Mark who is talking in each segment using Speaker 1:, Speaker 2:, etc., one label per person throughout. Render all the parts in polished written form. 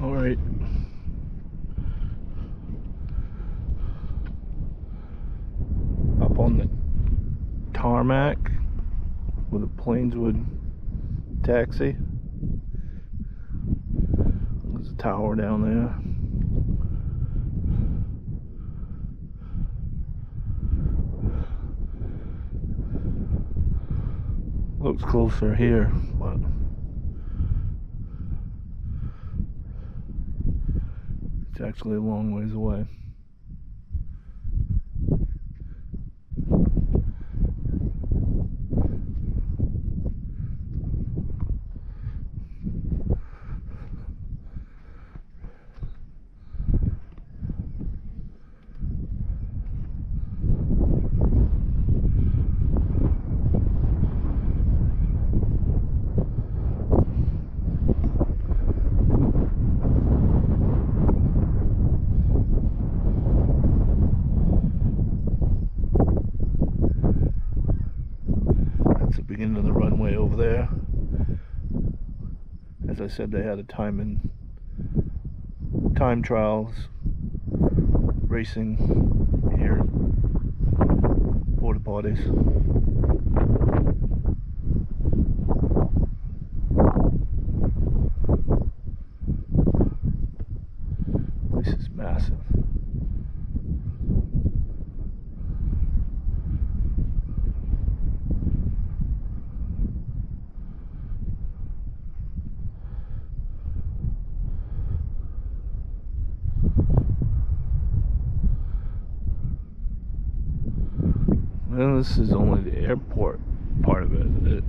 Speaker 1: All right. Up on the tarmac with a Plainswood taxi. There's a tower down there. Looks closer here, but it's actually a long ways away. Beginning of the runway over there. As I said, they had a time trials racing here, porta potties. This is massive. And this is only the airport part of it.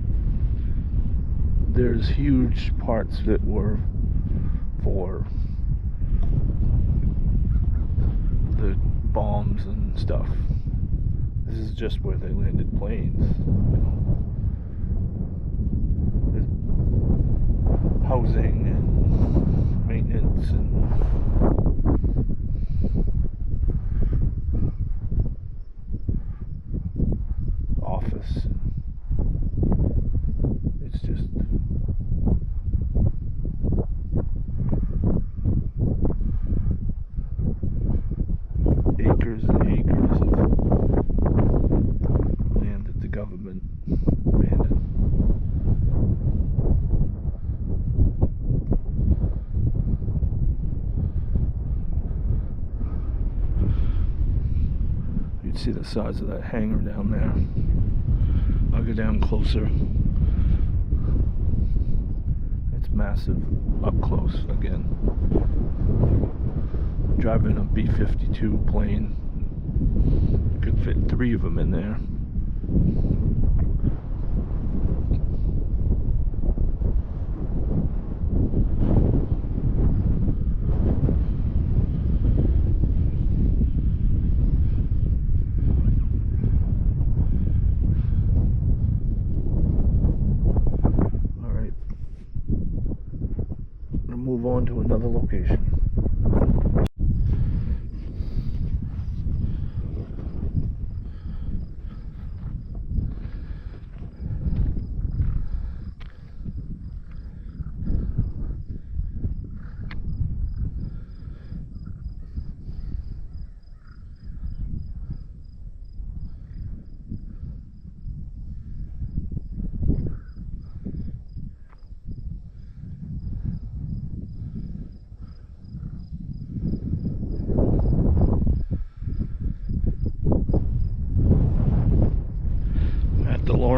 Speaker 1: There's huge parts that were for the bombs and stuff. This is just where they landed planes. There's housing and maintenance and office. It's just acres and acres of land that the government abandoned. You'd see the size of that hangar down there. I'll go down closer. It's massive up close again. Driving a B-52 plane. Could fit 3 of them in there. Move on to another location.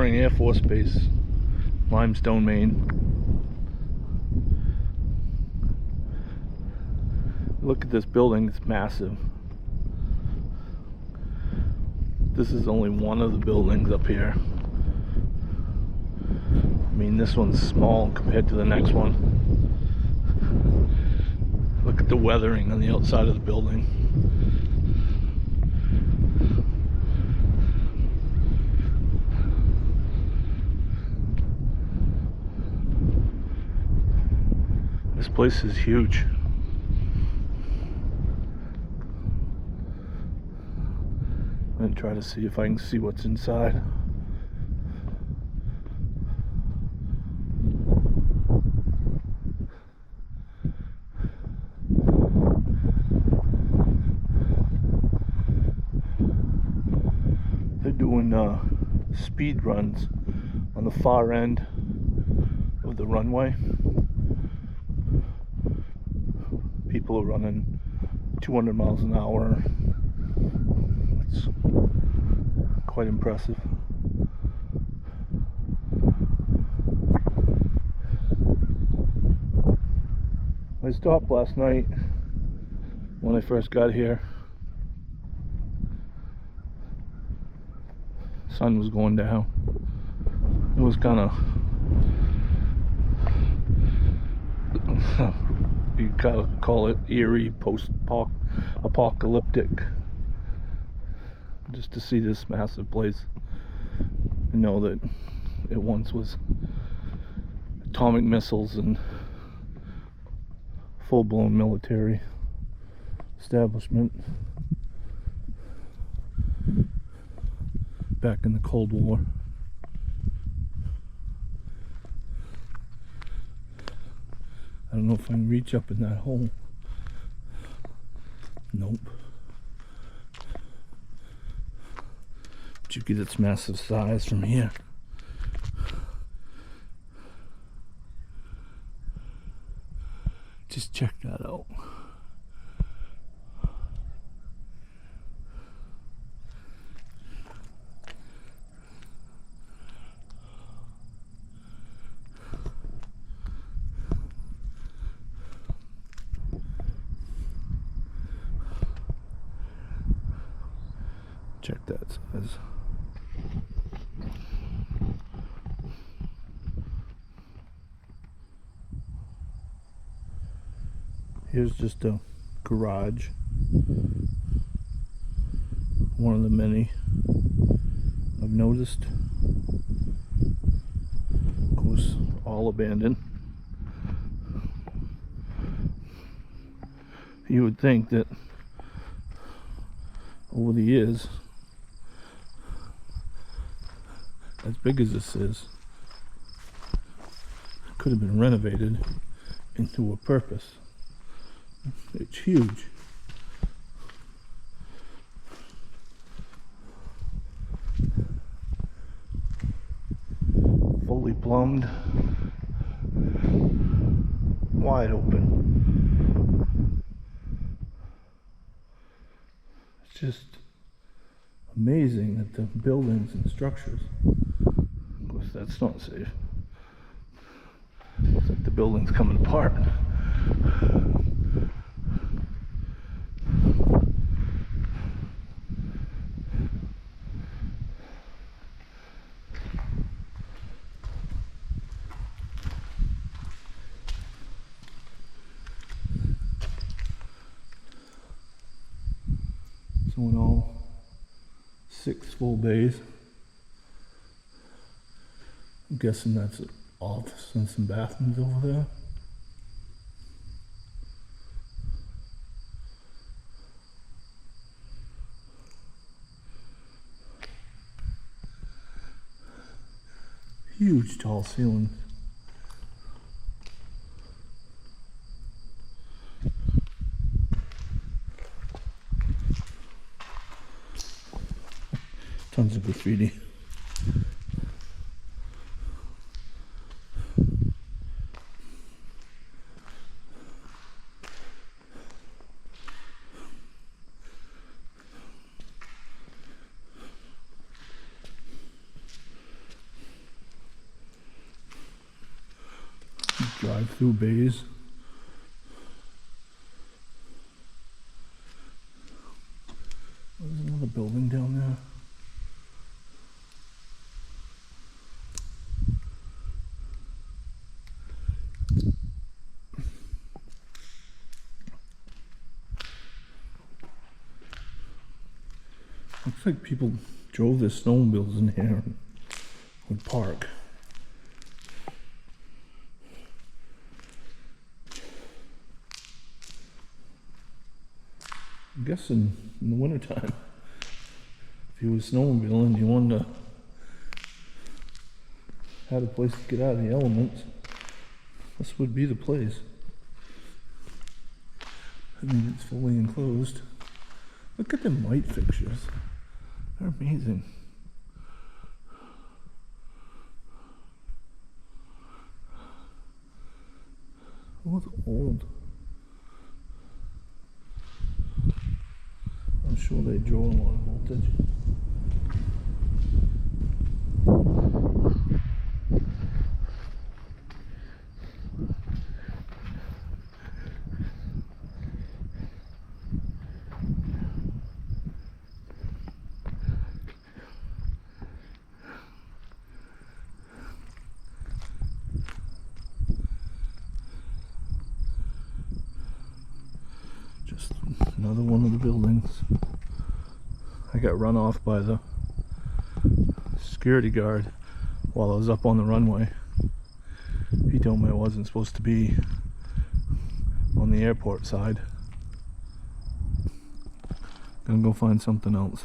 Speaker 1: Air Force Base, Limestone, Maine. Look at this building, it's massive. This is only one of the buildings up here. I mean, this one's small compared to the next one. Look at the weathering on the outside of the building. This place is huge. I'm gonna try to see if I can see what's inside. doing speed runs on the far end of the runway. People are running 200 miles an hour. It's quite impressive. I stopped last night when I first got here. Sun was going down. It was kind of you gotta call it eerie, post-apocalyptic, just to see this massive place and know that it once was atomic missiles and full-blown military establishment back in the Cold War. I don't know if I can reach up in that hole. Nope. But you get its massive size from here. Just check that out. Check that size. Here's just a garage. One of the many I've noticed. Of course, all abandoned. You would think that over the years, as big as this is, it could have been renovated into a purpose. It's huge. Fully plumbed, wide open. It's just amazing that the buildings and structures, of course that's not safe. Looks like the building's coming apart. So in all, 6 full bays. I'm guessing that's an office and some bathrooms over there. Huge tall ceilings. Tons of graffiti. Drive-through bays. There's another building down there. Looks like people drove their snowmobiles in here and would park. I'm guessing in the wintertime, if you was snowmobiling and you wanted to have a place to get out of the elements, this would be the place. I mean, it's fully enclosed. Look at them light fixtures. They're amazing. smells old. I'm sure they draw a lot of voltage. Just another one of the buildings. I got run off by the security guard while I was up on the runway. He told me I wasn't supposed to be on the airport side. Gonna go find something else.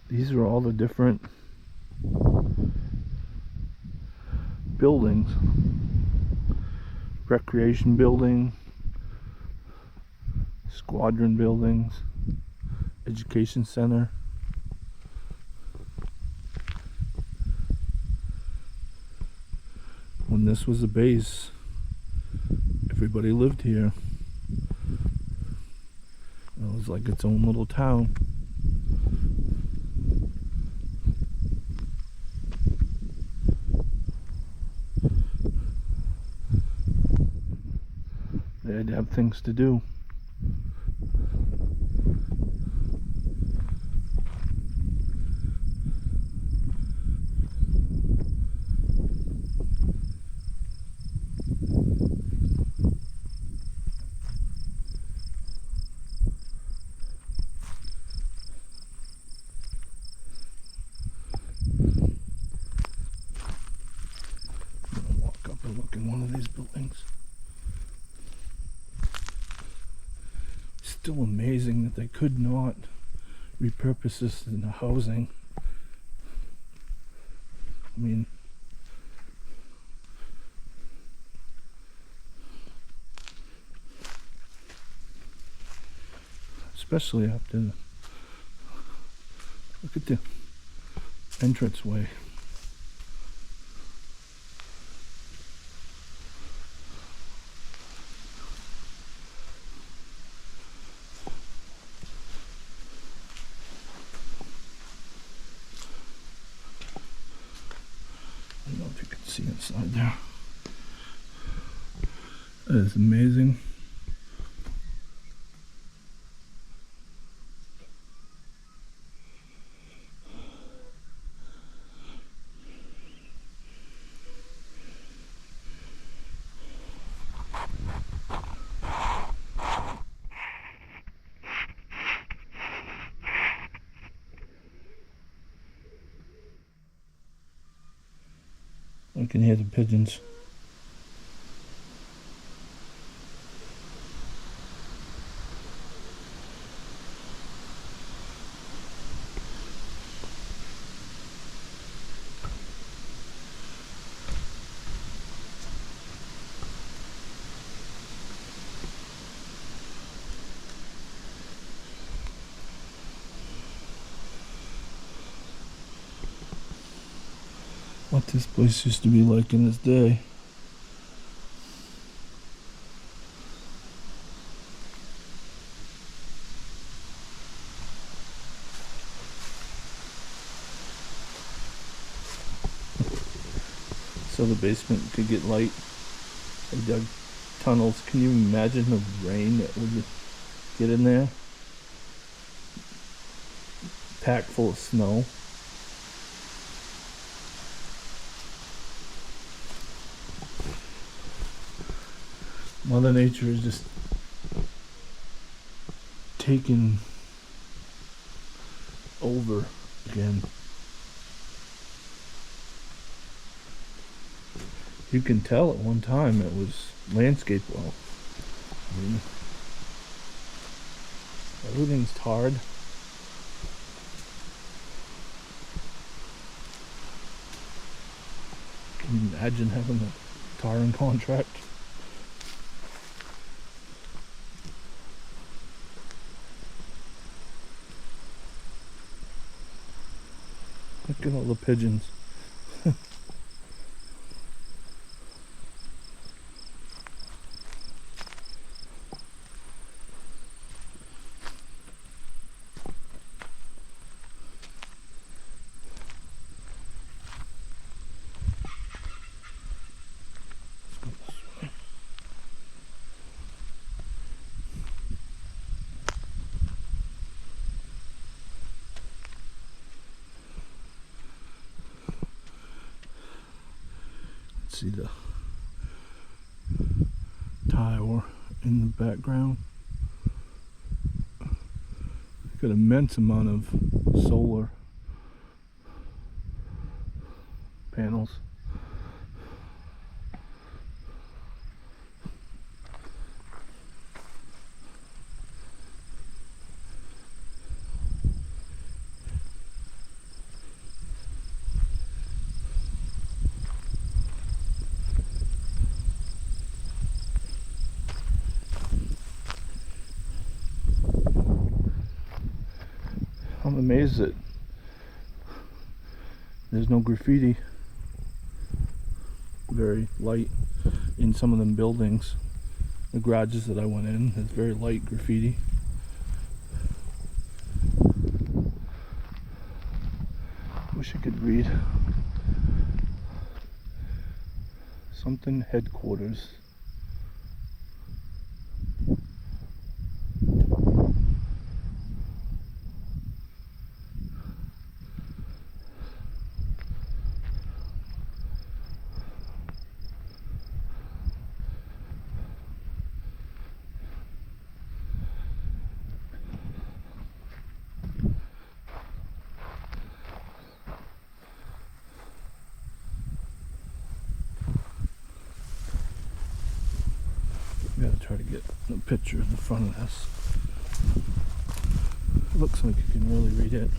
Speaker 1: These are all the different buildings. Recreation building, squadron buildings, education center. When this was a base, everybody lived here. It was like its own little town. They had to have things to do. I'm gonna walk up and look in one of these buildings. Still amazing that they could not repurpose this into housing. I mean, especially after, look at the entranceway. I don't know if you can see inside there. That is amazing. I can hear the pigeons. What this place used to be like in its day. So the basement could get light. They dug tunnels. Can you imagine the rain that would get in there? Packed full of snow. Mother Nature is just taking over again. You can tell at one time it was landscape well. I mean, everything's tarred. Can you imagine having a tarring contract? Look at all the pigeons. see the tower in the background. Got an immense amount of solar panels. I'm amazed that there's no graffiti. Very light in some of them buildings. The garages that I went in, it's very light graffiti. Wish I could read. Something headquarters. Gotta try to get a picture in front of this. It looks like you can really read it.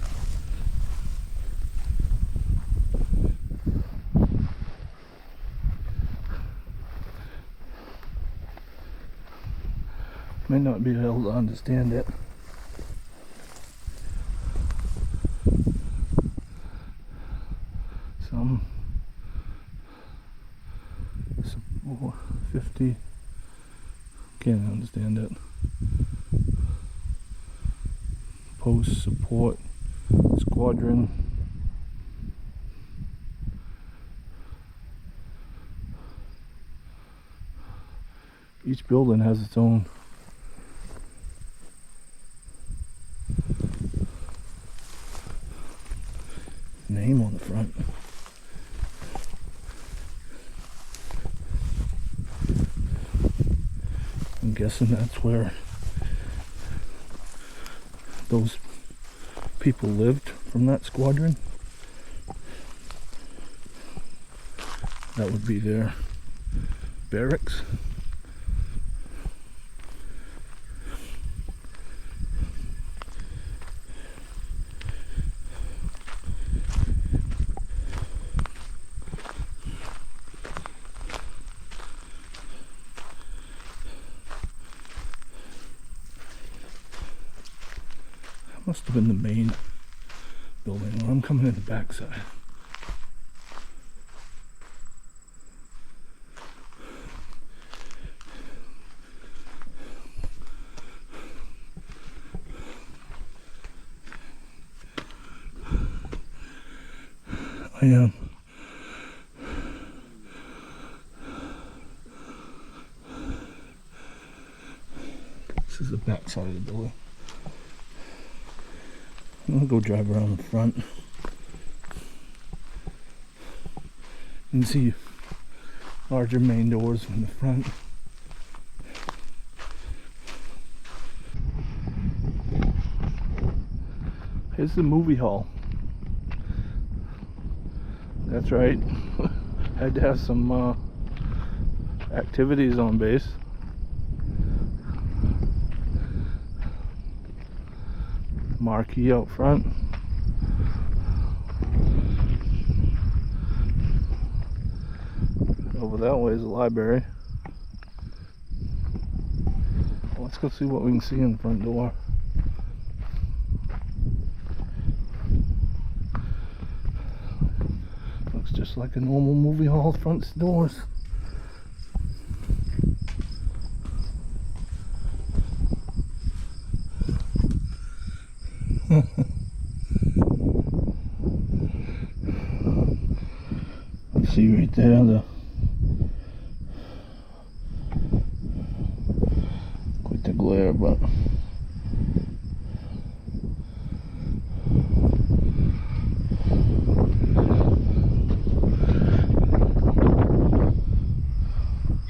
Speaker 1: May not be able to understand it. Some 50. Can't understand it. Post support squadron. Each building has its own name on the front. I'm guessing that's where those people lived from that squadron. That would be their barracks. Must have been the main building. Well, I'm coming in the backside. I am. This is the backside of the building. I'll go drive around the front. You can see larger main doors in the front. Here's the movie hall. That's right. Had to have some activities on base. Marquee out front. Over that way is the library. Let's go see what we can see in the front door. Looks just like a normal movie hall front doors. See right there, quite the glare, but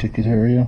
Speaker 1: ticket area.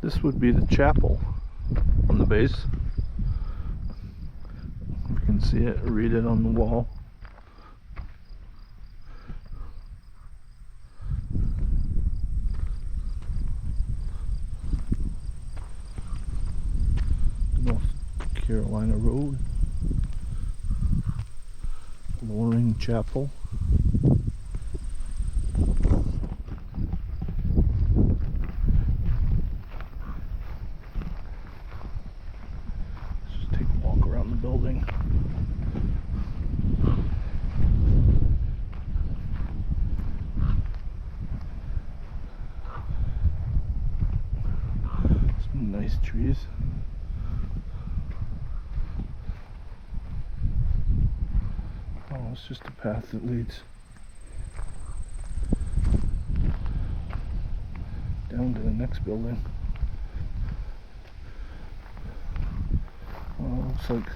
Speaker 1: This would be the chapel on the base. You can see it, read it on the wall. North Carolina Road. Loring Chapel. Around the building. Some nice trees. Oh, it's just a path that leads down to the next building. Looks like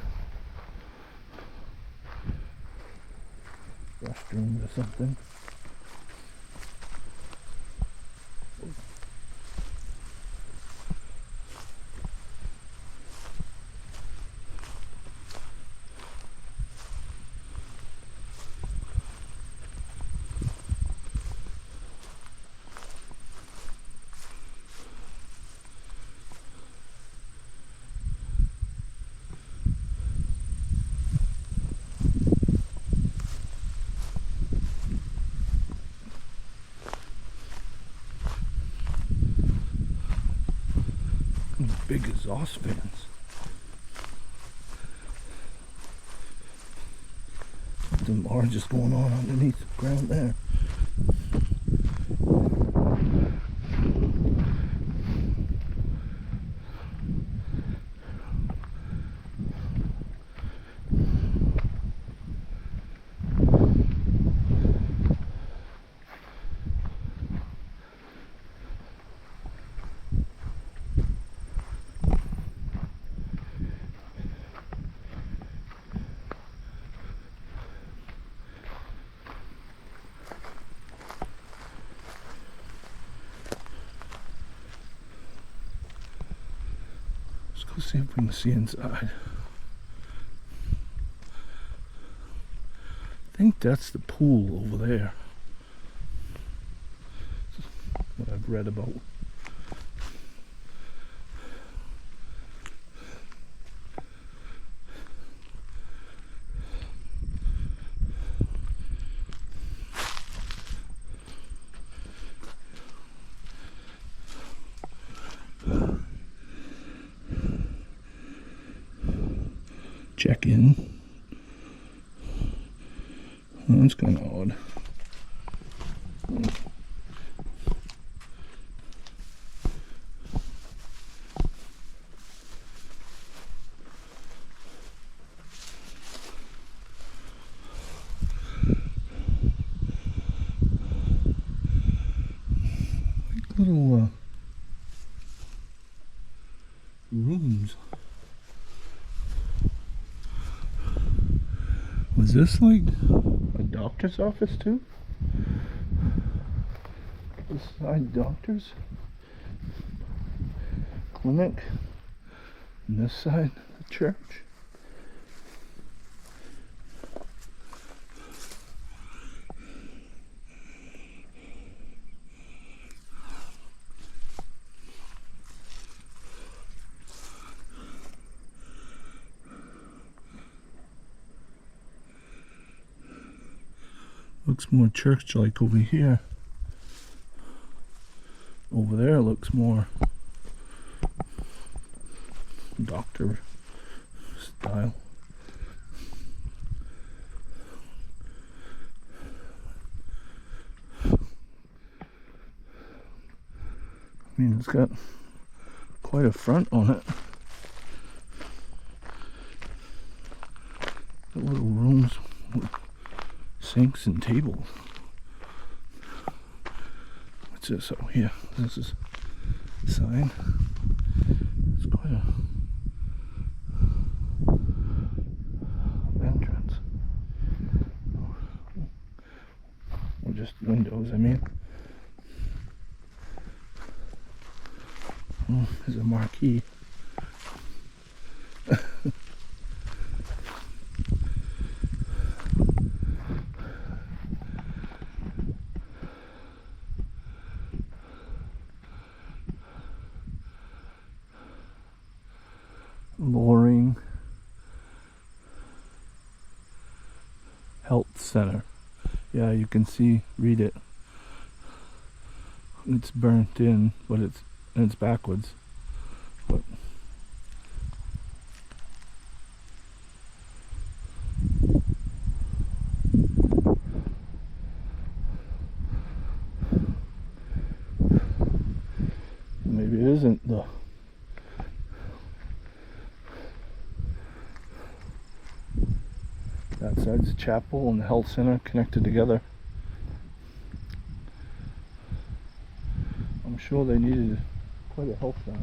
Speaker 1: restrooms or something. Big exhaust fans. Something large is going on underneath the ground there. Let's see if we can see inside. I think that's the pool over there. What I've read about. Check in. Oh, that's kind of odd. Like little rooms. Was this like a doctor's office too? This side doctor's clinic, and this side the church. Looks more church-like over here. Over there looks more doctor style. I mean, it's got quite a front on it. Got little rooms with sinks and tables. What's this? Oh, here. This is a sign. It's quite a entrance. Or just windows, I mean. Oh, there's a marquee. Loring Health Center. Yeah, you can see, read it. It's burnt in, but it's backwards. But maybe it isn't though. That side's the chapel and the health center connected together. I'm sure they needed quite a health center.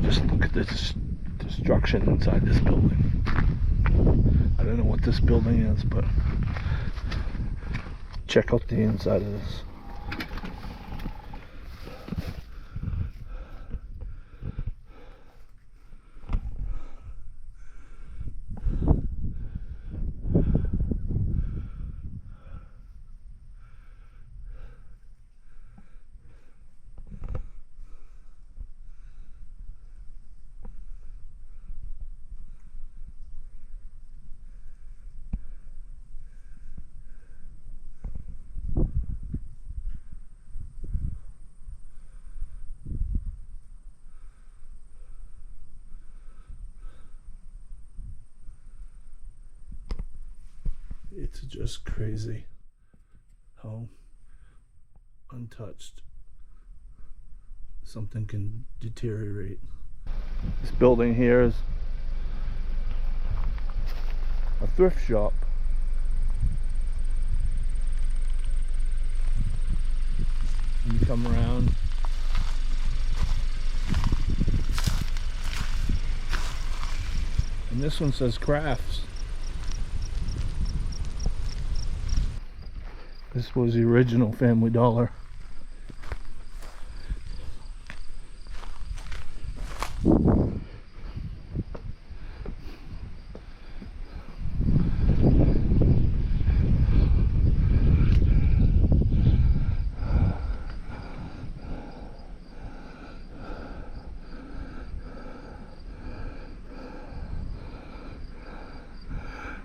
Speaker 1: Just look at the destruction inside this building. I don't know what this building is, but check out the inside of this. It's just crazy how untouched something can deteriorate. This building here is a thrift shop. You come around, and this one says crafts. This was the original Family Dollar.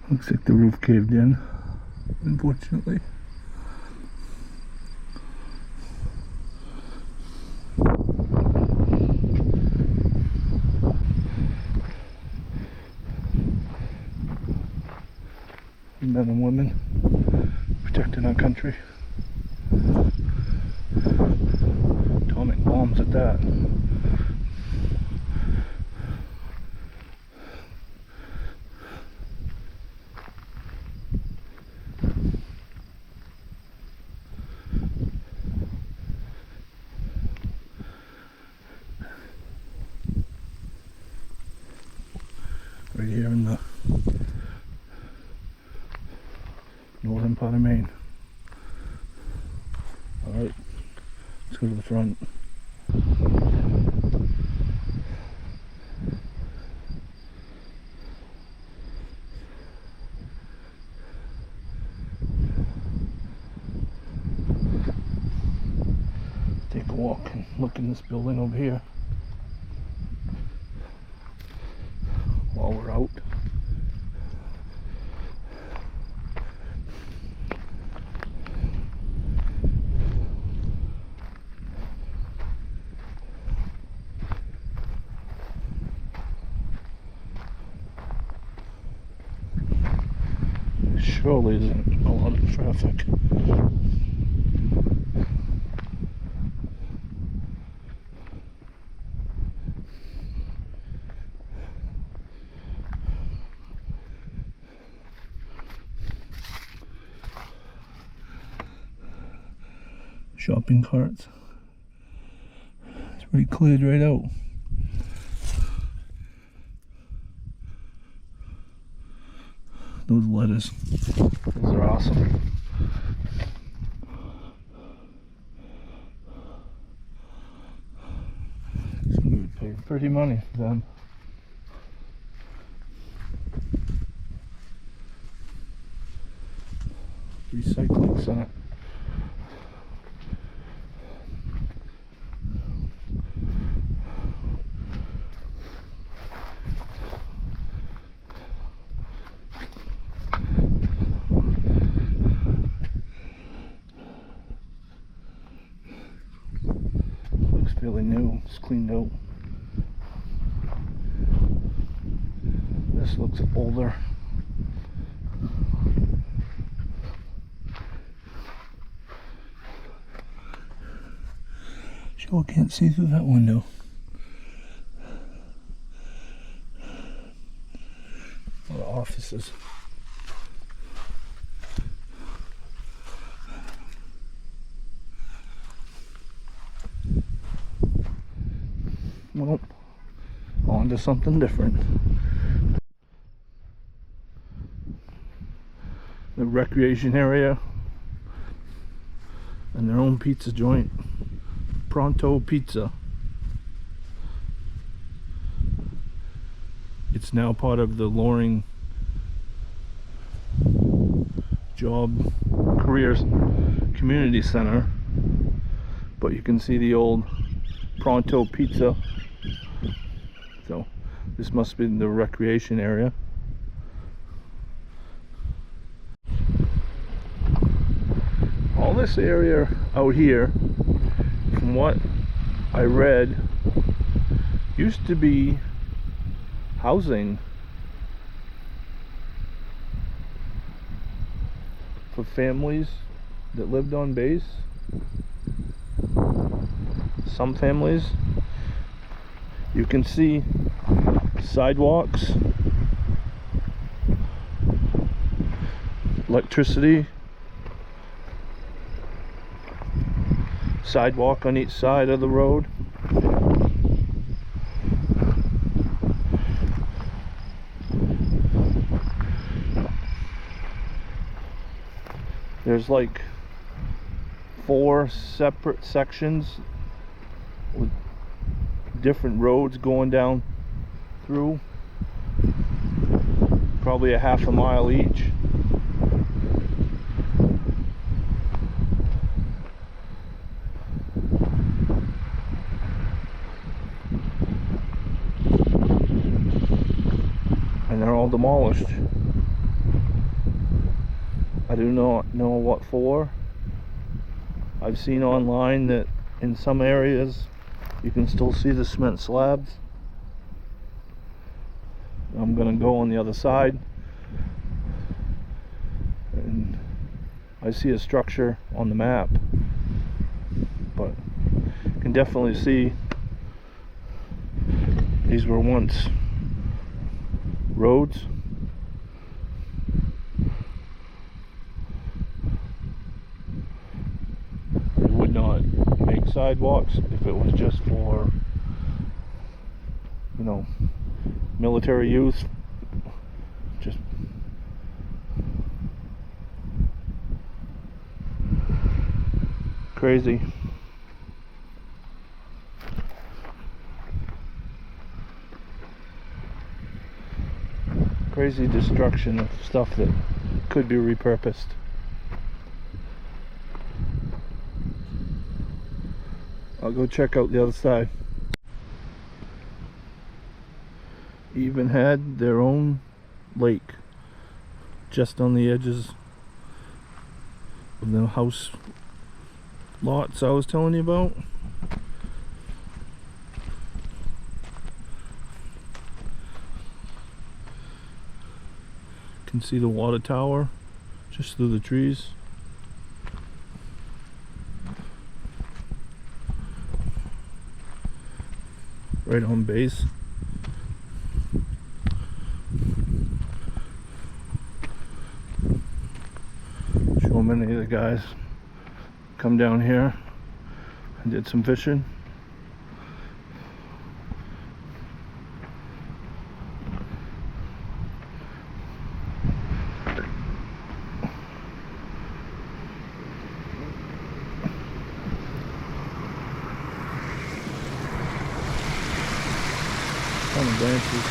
Speaker 1: Looks like the roof caved in, unfortunately. Men and women protecting our country. Atomic bombs at that. Maine. Alright, let's go to the front. Take a walk and look in this building over here while we're out. Surely isn't a lot of traffic. Shopping carts. It's pretty cleared right out. Those letters, those are awesome. We would pay pretty money for them. Recycling center. Fairly new, it's cleaned out. This looks older. Sure can't see through that window. A lot of offices. Well, on to something different. The recreation area and their own pizza joint, Pronto Pizza. It's now part of the Loring Job Careers Community Center, but you can see the old Pronto Pizza. So this must be the recreation area. All this area out here, from what I read, used to be housing for families that lived on base. Some families. You can see sidewalks, electricity, sidewalk on each side of the road. There's like 4 separate sections with different roads going down through, probably a half a mile each. And they're all demolished. I do not know what for. I've seen online that in some areas you can still see the cement slabs. I'm gonna go on the other side, and I see a structure on the map, but you can definitely see these were once roads. They would not make sidewalks if it was just for, you know, military use. Just Crazy. Crazy destruction of stuff that could be repurposed. I'll go check out the other side. Even had their own lake just on the edges of the house lots I was telling you about. You can see the water tower just through the trees. Right on base. So many of the guys come down here and did some fishing. Ton of branches.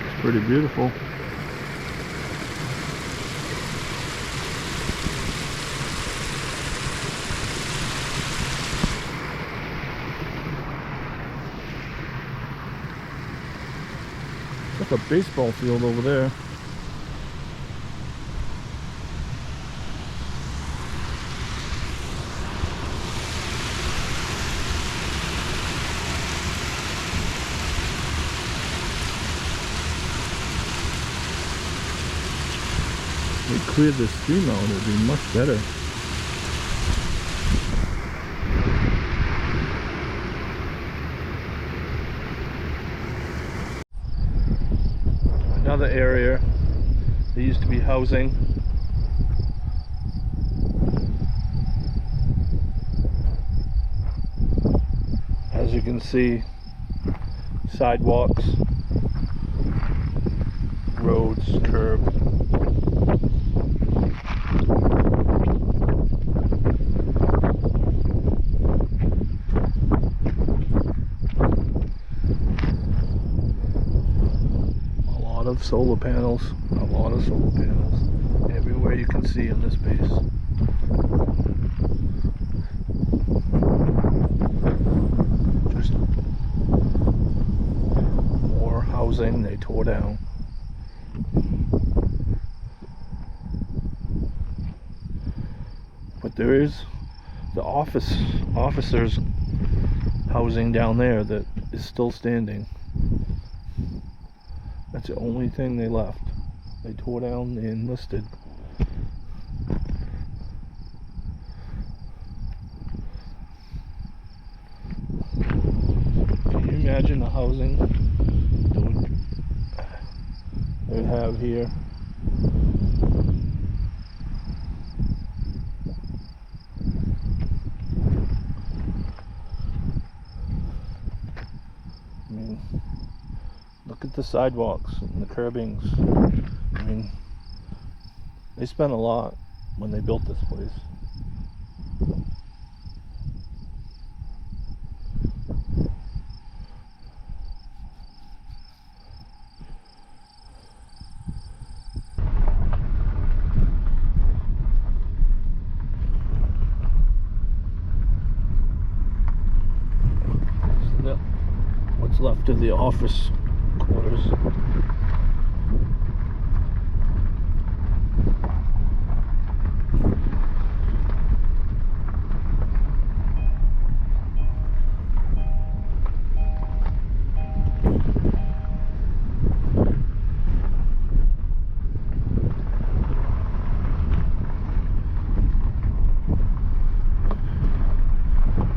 Speaker 1: It's pretty beautiful. It's like a baseball field over there. They cleared the stream out, it would be much better. Another area, there used to be housing. As you can see, sidewalks, roads, curb. Of solar panels, a lot of solar panels everywhere you can see in this base. Just more housing they tore down. But there is the officers housing down there that is still standing. That's the only thing they left. They tore down the enlisted. Can you imagine the housing they would have here? I mean, look at the sidewalks and the curbings. I mean, they spent a lot when they built this place. So what's left of the office quarters.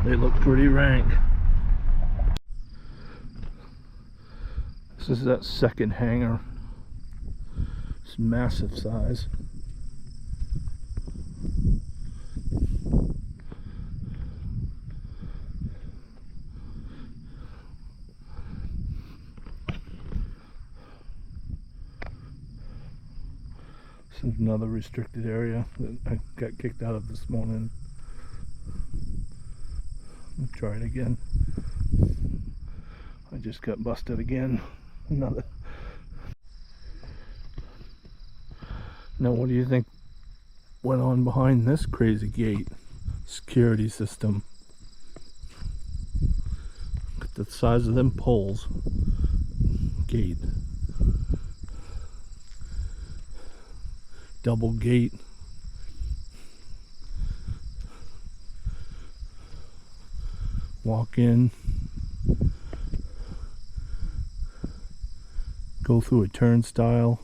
Speaker 1: They look pretty rank. This is that second hangar. It's massive size. This is another restricted area that I got kicked out of this morning. Let's try it again. I just got busted again. Another. Now what do you think went on behind this crazy gate? Security system. Look at the size of them poles. Gate. Double gate. Walk in. Go through a turnstile.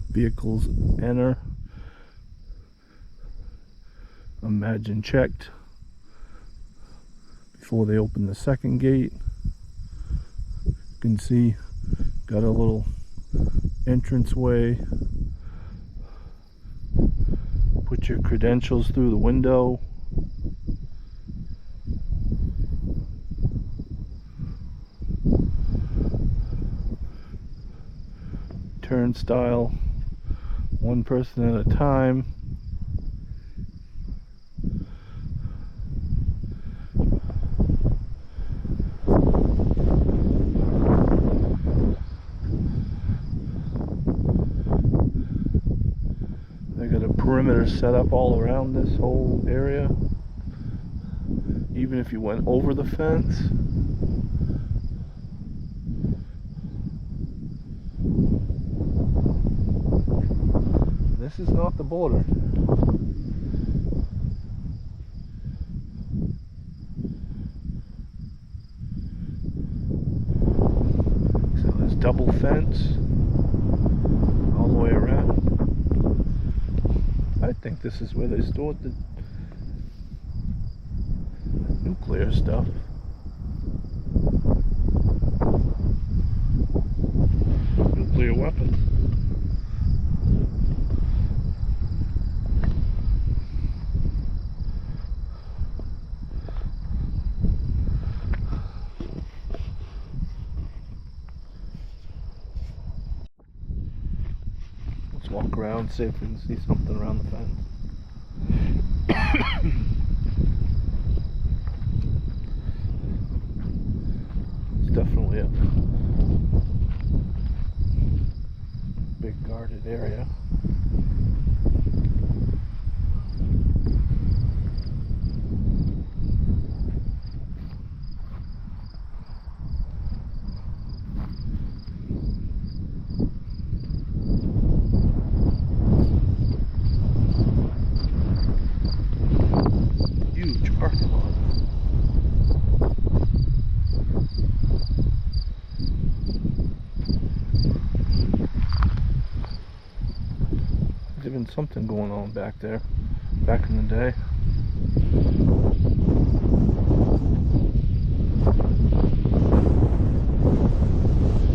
Speaker 1: Vehicles enter. Imagine checked before they open the second gate. You can see got a little entranceway. Put your credentials through the window. Turnstile, one person at a time. They got a perimeter set up all around this whole area. Even if you went over the fence. This is not the border. So there's double fence all the way around. I think this is where they stored the nuclear stuff. Nuclear weapons. Let's walk around, see if we can see something around the fence. It's definitely a big guarded area. Huge parking lot. There's been something going on back there, back in the day.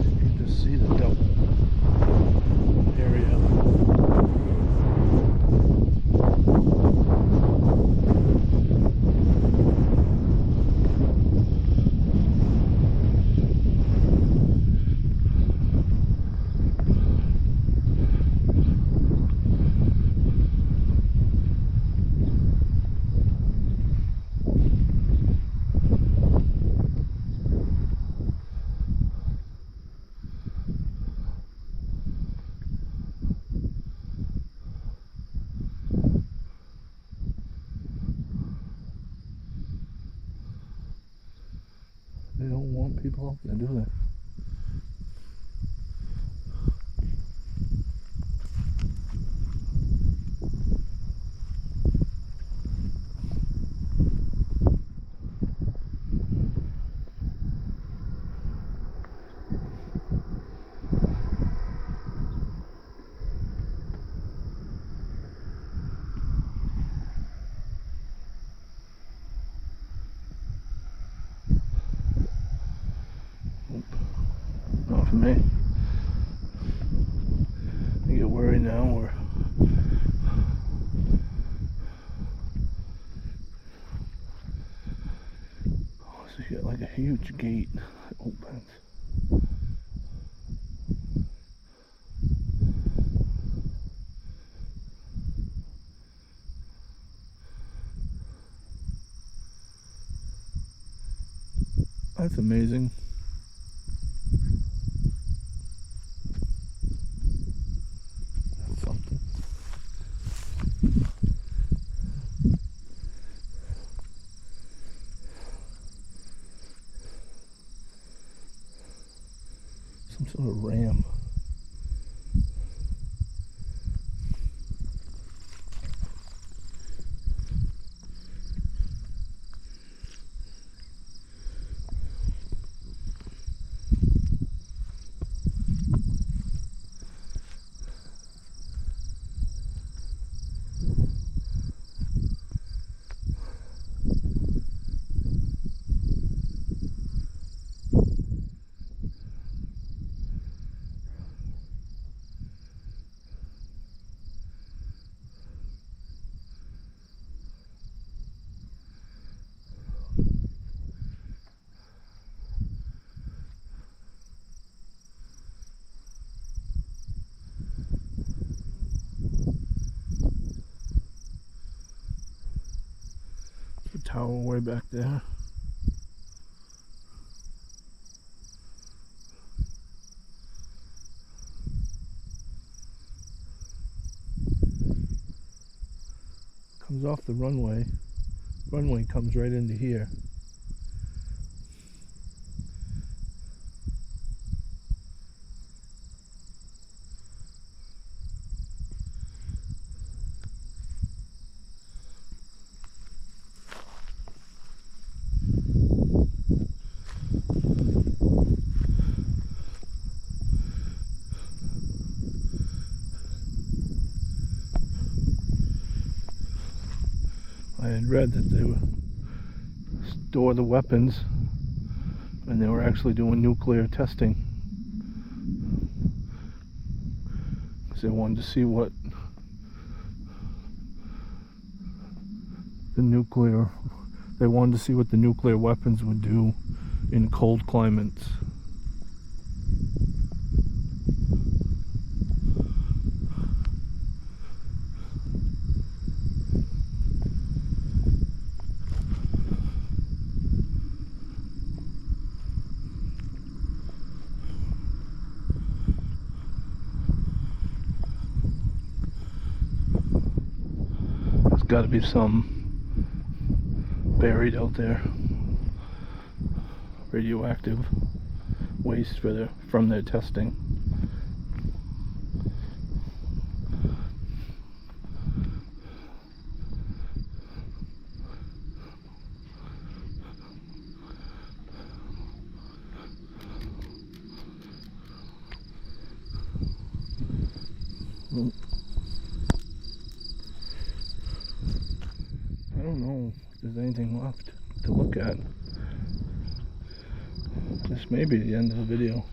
Speaker 1: You can just see the double area. They don't want people up there, do they? Not for me. I get worried now or so you got like a huge gate that opens. That's amazing. That's something. Some sort of ram. The tower way back there. Comes off the runway. Runway comes right into here. I had read that they would store the weapons and they were actually doing nuclear testing because they wanted to see what the nuclear weapons would do in cold climates. There's got to be some buried out there, radioactive waste from their testing. I don't know if there's anything left to look at. This may be the end of the video.